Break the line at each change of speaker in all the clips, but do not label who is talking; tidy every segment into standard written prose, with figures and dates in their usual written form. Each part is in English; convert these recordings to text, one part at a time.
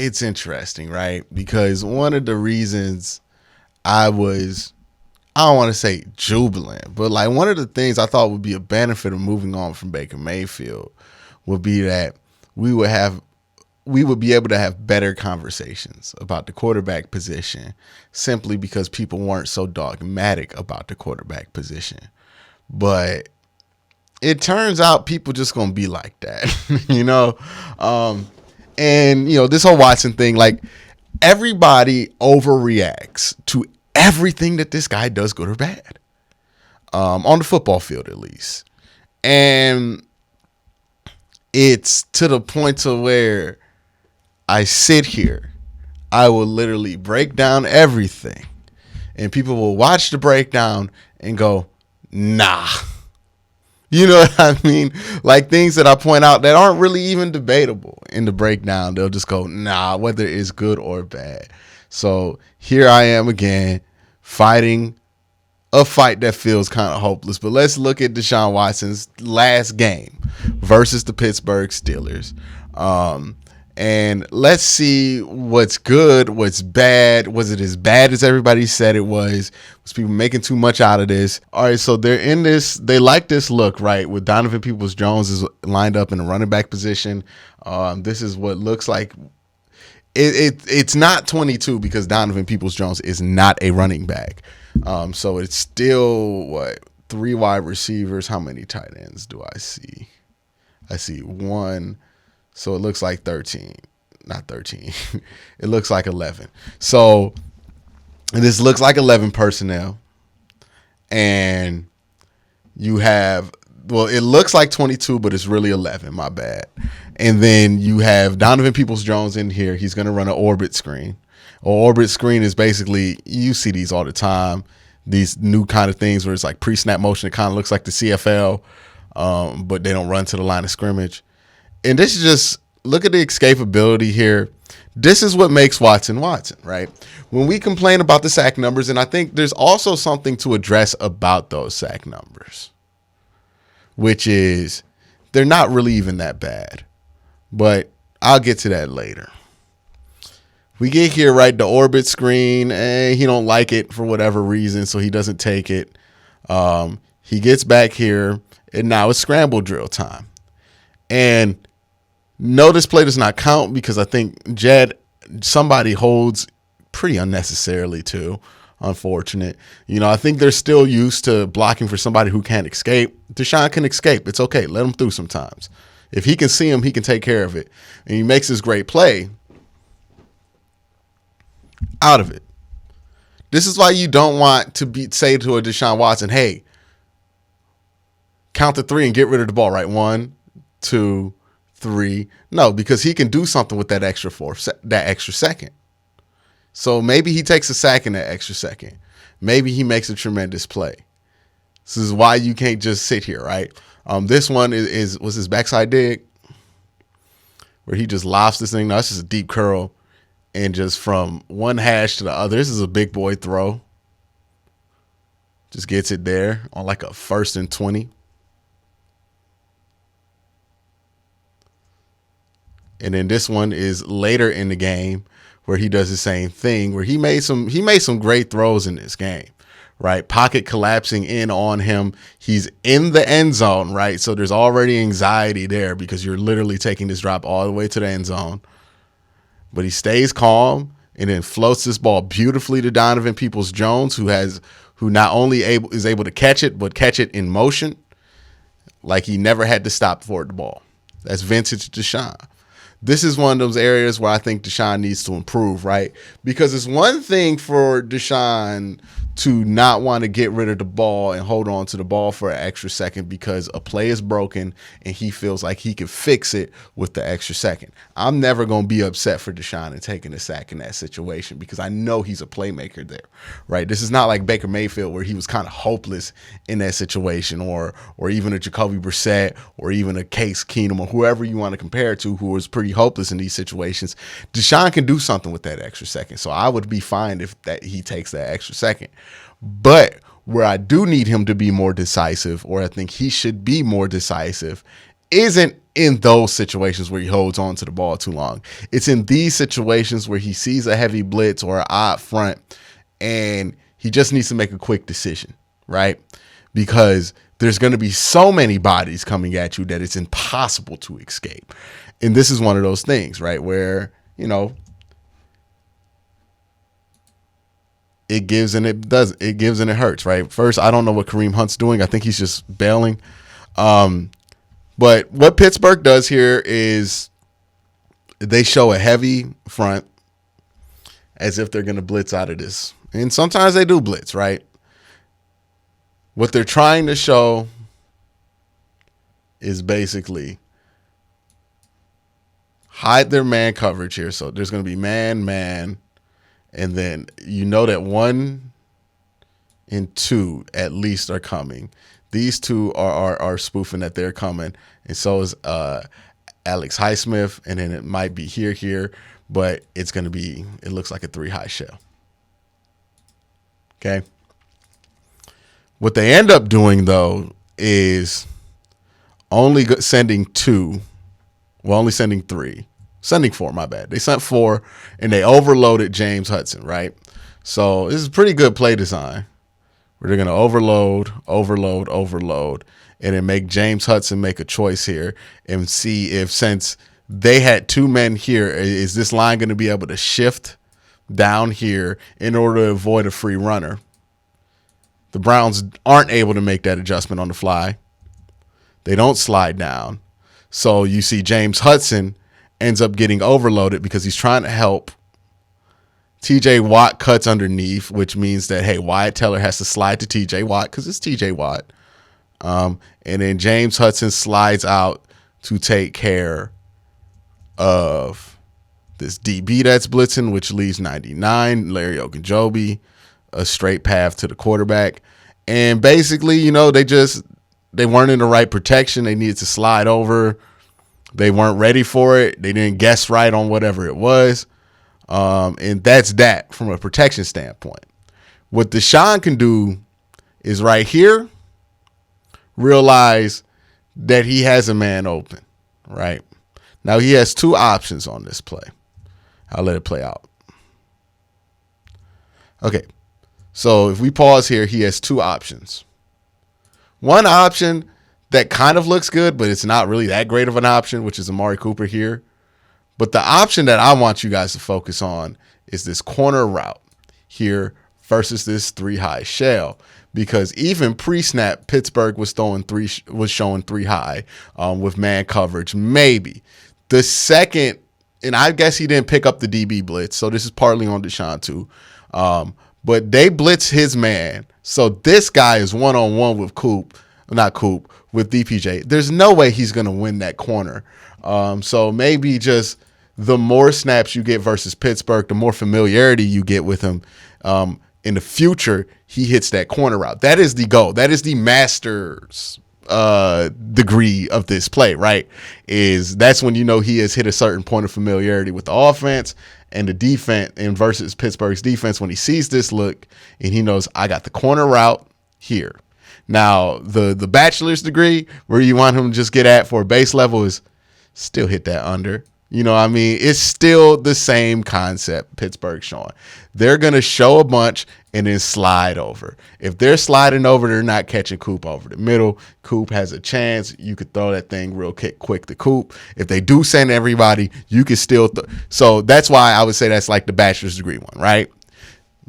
it's interesting, right? Because one of the reasons I was, I don't want to say jubilant, but like one of the things I thought would be a benefit of moving on from Baker Mayfield would be that we would have we would be able to have better conversations about the quarterback position simply because people weren't so dogmatic about the quarterback position. But it turns out people just gonna be like that, you know. And this whole Watson thing, like everybody overreacts to everything that this guy does, good or bad, on the football field at least. And it's to the point to where I sit here, I will literally break down everything, and people will watch the breakdown and go, nah. You know what I mean? Like things that I point out that aren't really even debatable in the breakdown, they'll just go, nah, whether it's good or bad. So here I am again, fighting a fight that feels kind of hopeless. But let's look at Deshaun Watson's last game versus the Pittsburgh Steelers. And let's see what's good, what's bad. Was it as bad as everybody said it was? Was people making too much out of this? All right, so they're in this. They like this look, right? With Donovan Peoples-Jones is lined up in the running back position. This is what looks like. It's not 22 because Donovan Peoples-Jones is not a running back. So it's still, what, 3 wide receivers. How many tight ends do I see? I see 1. So it looks like 13. Not 13. It looks like 11. So this looks like 11 personnel. And you have, well, it looks like 22, but it's really 11. My bad. And then you have Donovan Peoples-Jones in here. He's going to run an orbit screen. An orbit screen is basically, you see these all the time. These new kind of things where it's like pre-snap motion. It kind of looks like the CFL, but they don't run to the line of scrimmage. And this is just, look at the escapability here. This is what makes Watson, right? When we complain about the sack numbers, and I think there's also something to address about those sack numbers, which is they're not really even that bad. But I'll get to that later. We get here, right, the orbit screen, and he don't like it for whatever reason, so he doesn't take it. He gets back here, and now it's scramble drill time. And no, this play does not count because I think somebody holds pretty unnecessarily too. Unfortunate. I think they're still used to blocking for somebody who can't escape. Deshaun can escape. It's okay. Let him through sometimes. If he can see him, he can take care of it. And he makes this great play out of it. This is why you don't want to say to a Deshaun Watson, hey, count to 3 and get rid of the ball, right? 1, 2, 3. No, because he can do something with that extra second. So maybe he takes a sack in that extra second. Maybe he makes a tremendous play. This is why you can't just sit here, right? This one was his backside dig where he just lofts this thing. No, it's just a deep curl and just from one hash to the other. This is a big boy throw. Just gets it there on like a 1st and 20. And then this one is later in the game where he does the same thing, where he made some great throws in this game, right? Pocket collapsing in on him. He's in the end zone, right? So there's already anxiety there because you're literally taking this drop all the way to the end zone. But he stays calm and then floats this ball beautifully to Donovan Peoples-Jones, who not only is able to catch it, but catch it in motion like he never had to stop for the ball. That's vintage Deshaun. This is one of those areas where I think Deshaun needs to improve, right? Because it's one thing for Deshaun to not want to get rid of the ball and hold on to the ball for an extra second because a play is broken and he feels like he can fix it with the extra second. I'm never going to be upset for Deshaun and taking a sack in that situation because I know he's a playmaker there, right? This is not like Baker Mayfield where he was kind of hopeless in that situation, or even a Jacoby Brissett or even a Case Keenum or whoever you want to compare it to who was pretty hopeless in these situations. Deshaun can do something with that extra second. So I would be fine if he takes that extra second. But where I do need him to be more decisive, or I think he should be more decisive, isn't in those situations where he holds on to the ball too long. It's in these situations where he sees a heavy blitz or an odd front and he just needs to make a quick decision, right? Because there's going to be so many bodies coming at you that it's impossible to escape. And this is one of those things, right, where, it gives and it does. It gives and it hurts, right? First, I don't know what Kareem Hunt's doing. I think he's just bailing. But what Pittsburgh does here is they show a heavy front as if they're going to blitz out of this. And sometimes they do blitz, right? What they're trying to show is basically hide their man coverage here. So there's going to be man, and then that 1 and 2 at least are coming. These two are spoofing that they're coming, and so is Alex Highsmith, and then it might be here, but it's going to be, it looks like a 3-high shell. Okay. What they end up doing, though, is only sending 2. Well, only sending 3. Sending 4, my bad. They sent 4, and they overloaded James Hudson, right? So this is pretty good play design. Where they're going to overload, and then make James Hudson make a choice here and see if, since they had 2 men here, is this line going to be able to shift down here in order to avoid a free runner? The Browns aren't able to make that adjustment on the fly. They don't slide down. So you see James Hudson ends up getting overloaded because he's trying to help. TJ Watt cuts underneath, which means that, hey, Wyatt Teller has to slide to TJ Watt because it's TJ Watt. And then James Hudson slides out to take care of this DB that's blitzing, which leaves 99, Larry Ogunjobi, a straight path to the quarterback. And basically, they weren't in the right protection. They needed to slide over. They weren't ready for it. They didn't guess right on whatever it was. And that's that from a protection standpoint. What Deshaun can do is right here realize that he has a man open, right? Now he has 2 options on this play. I'll let it play out. Okay, so if we pause here, he has 2 options. One option that kind of looks good, but it's not really that great of an option, which is Amari Cooper here. But the option that I want you guys to focus on is this corner route here versus this 3-high shell, because even pre-snap, Pittsburgh was showing 3-high with man coverage. Maybe the second, and I guess he didn't pick up the DB blitz, so this is partly on Deshaun too. But they blitz his man, so this guy is one-on-one with with DPJ. There's no way he's going to win that corner. So maybe just the more snaps you get versus Pittsburgh, the more familiarity you get with him. In the future, he hits that corner route. That is the goal. That is the master's degree of this play, right? That's when he has hit a certain point of familiarity with the offense and the defense, and versus Pittsburgh's defense, when he sees this look and he knows, I got the corner route here. Now, the bachelor's degree where you want him to just get at for a base level is still hit that under. It's still the same concept Pittsburgh's showing. They're going to show a bunch and then slide over. If they're sliding over, they're not catching Coop over the middle. Coop has a chance. You could throw that thing real quick to Coop. If they do send everybody, you can still so that's why I would say that's like the bachelor's degree one, right?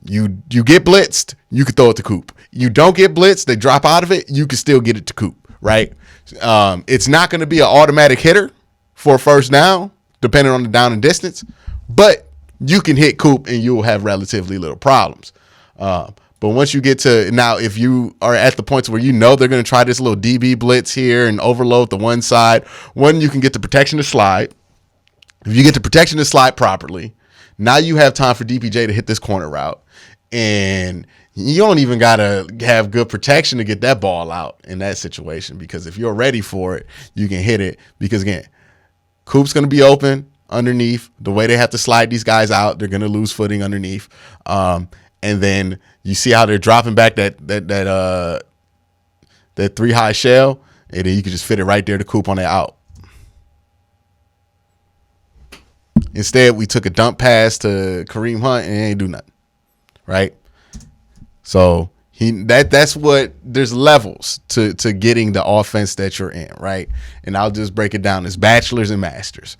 You get blitzed, you can throw it to Coop. You don't get blitzed, they drop out of it, you can still get it to Coop, right? It's not going to be an automatic hitter for a first down, depending on the down and distance, but you can hit Coop and you'll have relatively little problems. But once you get to now, if you are at the points where they're going to try this little DB blitz here and overload the one side, you can get the protection to slide. If you get the protection to slide properly, now you have time for DPJ to hit this corner route. And you don't even got to have good protection to get that ball out in that situation, because if you're ready for it, you can hit it. Because, again, Coop's going to be open underneath. The way they have to slide these guys out, they're going to lose footing underneath. And then you see how they're dropping back that 3-high shell. And then you could just fit it right there to Coop on that out. Instead, we took a dump pass to Kareem Hunt and ain't do nothing. Right? So that's what there's levels to getting the offense that you're in, right? And I'll just break it down as bachelors and masters.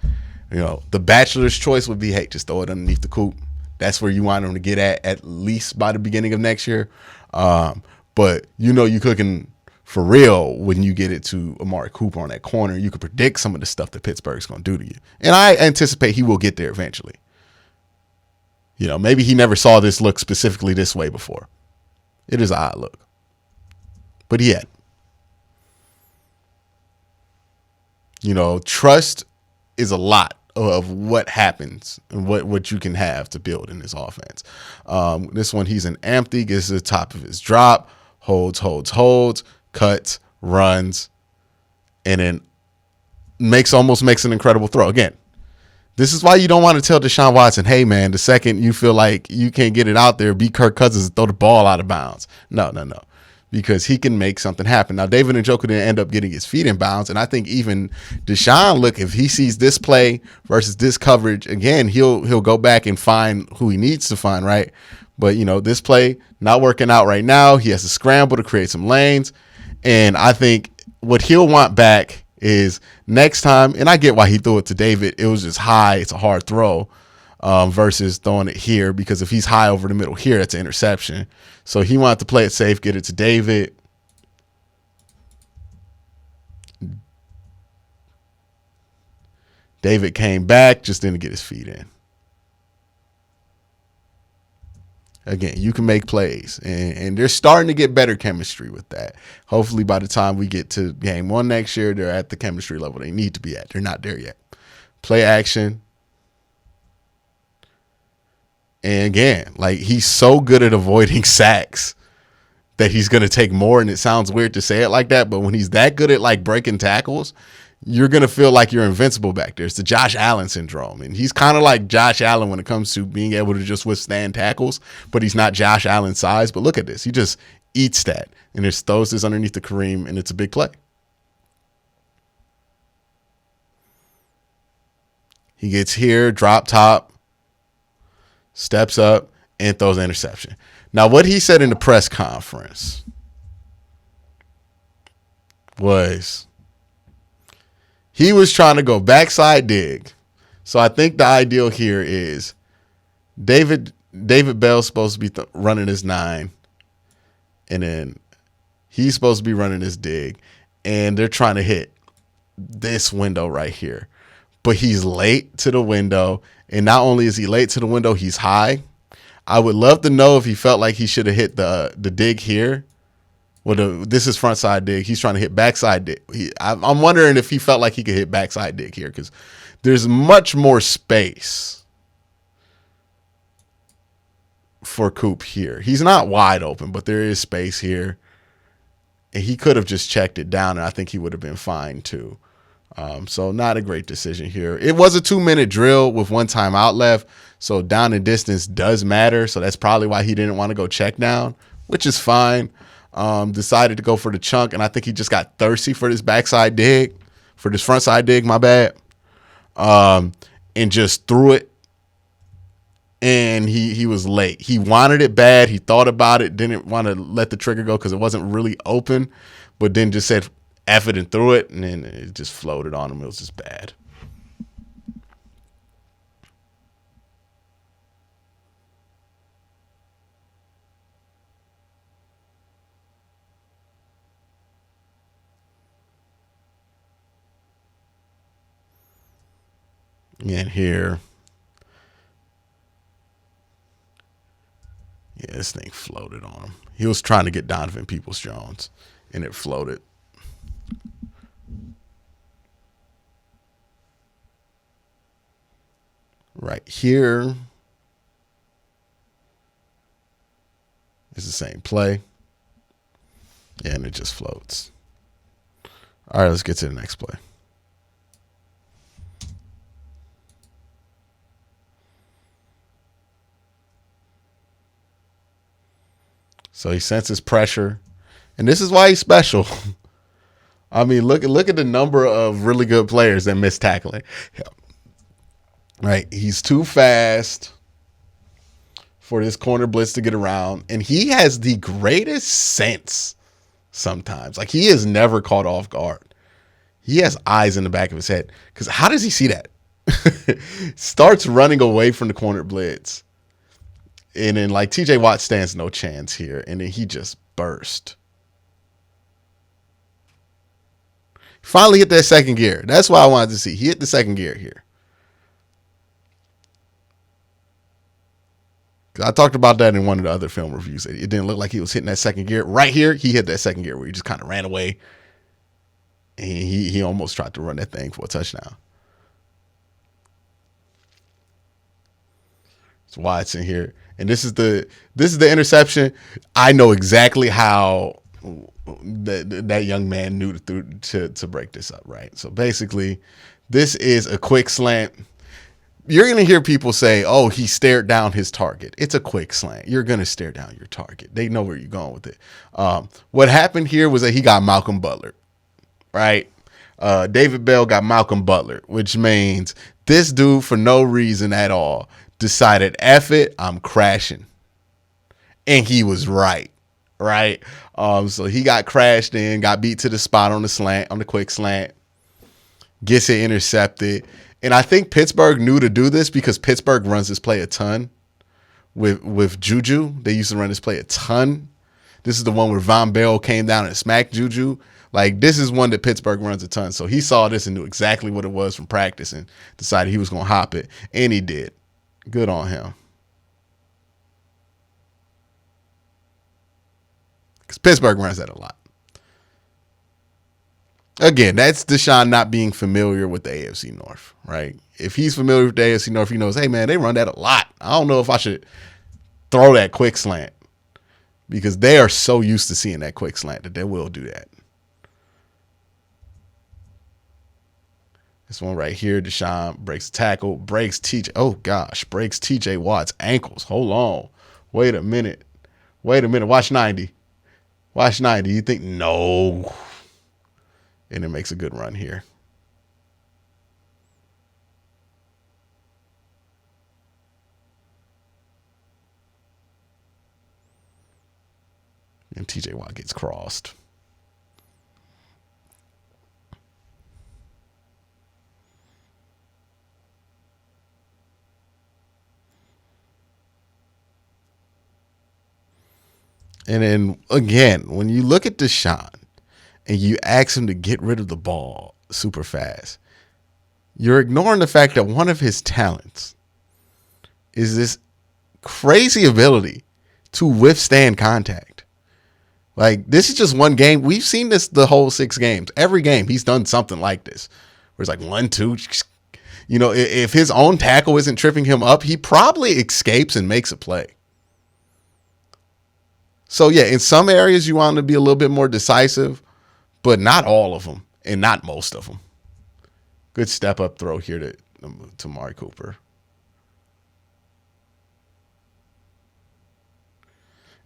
The bachelor's choice would be, hey, just throw it underneath the Coop. That's where you want them to get at least by the beginning of next year. But you cooking for real when you get it to Amari Cooper on that corner. You can predict some of the stuff that Pittsburgh's going to do to you. And I anticipate he will get there eventually. Maybe he never saw this look specifically this way before. It is an odd look. But he had. Trust is a lot of what happens and what you can have to build in this offense. This one, he's an empty, gets to the top of his drop, holds, cuts, runs, and then almost makes an incredible throw. Again, this is why you don't want to tell Deshaun Watson, hey, man, the second you feel like you can't get it out there, be Kirk Cousins and throw the ball out of bounds. No. Because he can make something happen. Now, David Njoku didn't end up getting his feet in bounds, and I think even Deshaun, look, if he sees this play versus this coverage, again, he'll go back and find who he needs to find, right? But, this play not working out right now. He has to scramble to create some lanes, and I think what he'll want back is next time, and I get why he threw it to David. It was just high. It's a hard throw versus throwing it here, because if he's high over the middle here, that's an interception. So he wanted to play it safe, get it to David. David came back, just didn't get his feet in. Again, you can make plays, and they're starting to get better chemistry with that. Hopefully by the time we get to game 1 next year, they're at the chemistry level they need to be at. They're not there yet. Play action. And again, he's so good at avoiding sacks that he's going to take more. And it sounds weird to say it like that, but when he's that good at breaking tackles, you're going to feel like you're invincible back there. It's the Josh Allen syndrome. And he's kind of like Josh Allen when it comes to being able to just withstand tackles, but he's not Josh Allen's size. But look at this. He just eats that and just throws this underneath the Kareem, and it's a big play. He gets here, drop top, steps up, and throws an interception. Now, what he said in the press conference was he was trying to go backside dig. So I think the ideal here is David Bell's supposed to be running his 9, and then he's supposed to be running his dig, and they're trying to hit this window right here. But he's late to the window, and not only is he late to the window, he's high. I would love to know if he felt like he should have hit the dig here. Well, this is front side dig. He's trying to hit backside dig. I'm wondering if he felt like he could hit backside dig here, because there's much more space for Coop here. He's not wide open, but there is space here. And he could have just checked it down, and I think he would have been fine too. So not a great decision here. It was a 2-minute drill with 1 timeout left, so down and distance does matter. So that's probably why he didn't want to go check down, which is fine. Decided to go for the chunk, and I think he just got thirsty for this backside dig, for this front side dig, my bad, and just threw it. And he was late. He wanted it bad. He thought about it, didn't want to let the trigger go because it wasn't really open, but then just said F it and threw it, and then it just floated on him. It was just bad. And here, yeah, this thing floated on him. He was trying to get Donovan Peoples-Jones, and it floated. Right here is the same play, and it just floats. All right, let's get to the next play. So he senses pressure, and this is why he's special. I mean, look at the number of really good players that miss tackling. Right, he's too fast for this corner blitz to get around, and he has the greatest sense sometimes. Like, he is never caught off guard. He has eyes in the back of his head, because how does he see that? Starts running away from the corner blitz, and then like TJ Watt stands no chance here, and then he just burst. Finally hit that second gear. That's what I wanted to see. He hit the second gear here. I talked about that in one of the other film reviews. It didn't look like he was hitting that second gear. Right here, he hit that second gear where he just kind of ran away. And he almost tried to run that thing for a touchdown. It's Watson here. And this is the interception. I know exactly how that young man knew to break this up, right? So basically, this is a quick slant. You're going to hear people say, oh, he stared down his target. It's a quick slant. You're going to stare down your target. They know where you're going with it. What happened here was that he got Malcolm Butler, right? David Bell got Malcolm Butler, which means this dude, for no reason at all, decided, F it, I'm crashing. And he was right. So he got crashed in, got beat to the spot on the slant, on the quick slant, gets it intercepted. And I think Pittsburgh knew to do this because Pittsburgh runs this play a ton with Juju. They used to run this play a ton. This is the one where Von Bell came down and smacked Juju. Like, this is one that Pittsburgh runs a ton. So he saw this and knew exactly what it was from practice and decided he was going to hop it. And he did. Good on him. Because Pittsburgh runs that a lot. Again, that's Deshaun not being familiar with the AFC North, right? If he's familiar with the AFC North, he knows, hey, man, they run that a lot. I don't know if I should throw that quick slant because they are so used to seeing that quick slant that they will do that. This one right here, Deshaun breaks the tackle, breaks TJ Watt's ankles. Hold on. Wait a minute. Watch 90. You think, no. And it makes a good run here. And TJ Watt gets crossed. And then, again, when you look at Deshaun and you ask him to get rid of the ball super fast, you're ignoring the fact that one of his talents is this crazy ability to withstand contact. Like, this is just one game. We've seen this the whole 6 games. Every game, he's done something like this, where it's like 1, 2. You know, if his own tackle isn't tripping him up, he probably escapes and makes a play. So, yeah, in some areas you want to be a little bit more decisive, but not all of them and not most of them. Good step-up throw here to Mari Cooper.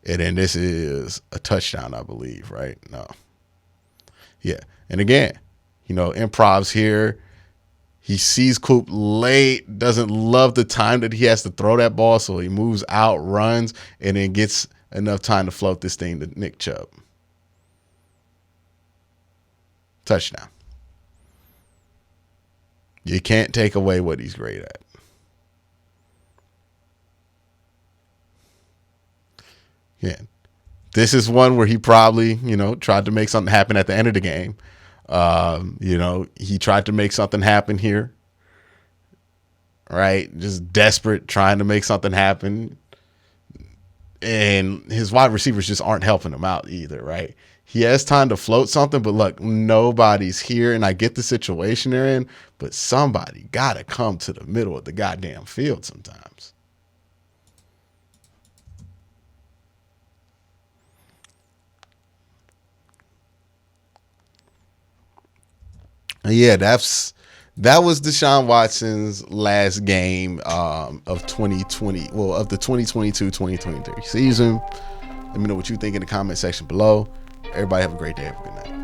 And then this is a touchdown, I believe, right? No. Yeah. And again, you know, improvs here. He sees Coop late, doesn't love the time that he has to throw that ball, so he moves out, runs, and then gets enough time to float this thing to Nick Chubb. Touchdown. You can't take away what he's great at. Yeah. This is one where he probably, you know, tried to make something happen at the end of the game. You know, he tried to make something happen here. Right? Just desperate, trying to make something happen. And his wide receivers just aren't helping him out either, right? He has time to float something, but look, nobody's here. And I get the situation they're in, but somebody got to come to the middle of the goddamn field sometimes. Yeah, that was Deshaun Watson's last game of 2020, well, of the 2022-2023 season. Let me know what you think in the comment section below. Everybody have a great day. Have a good night.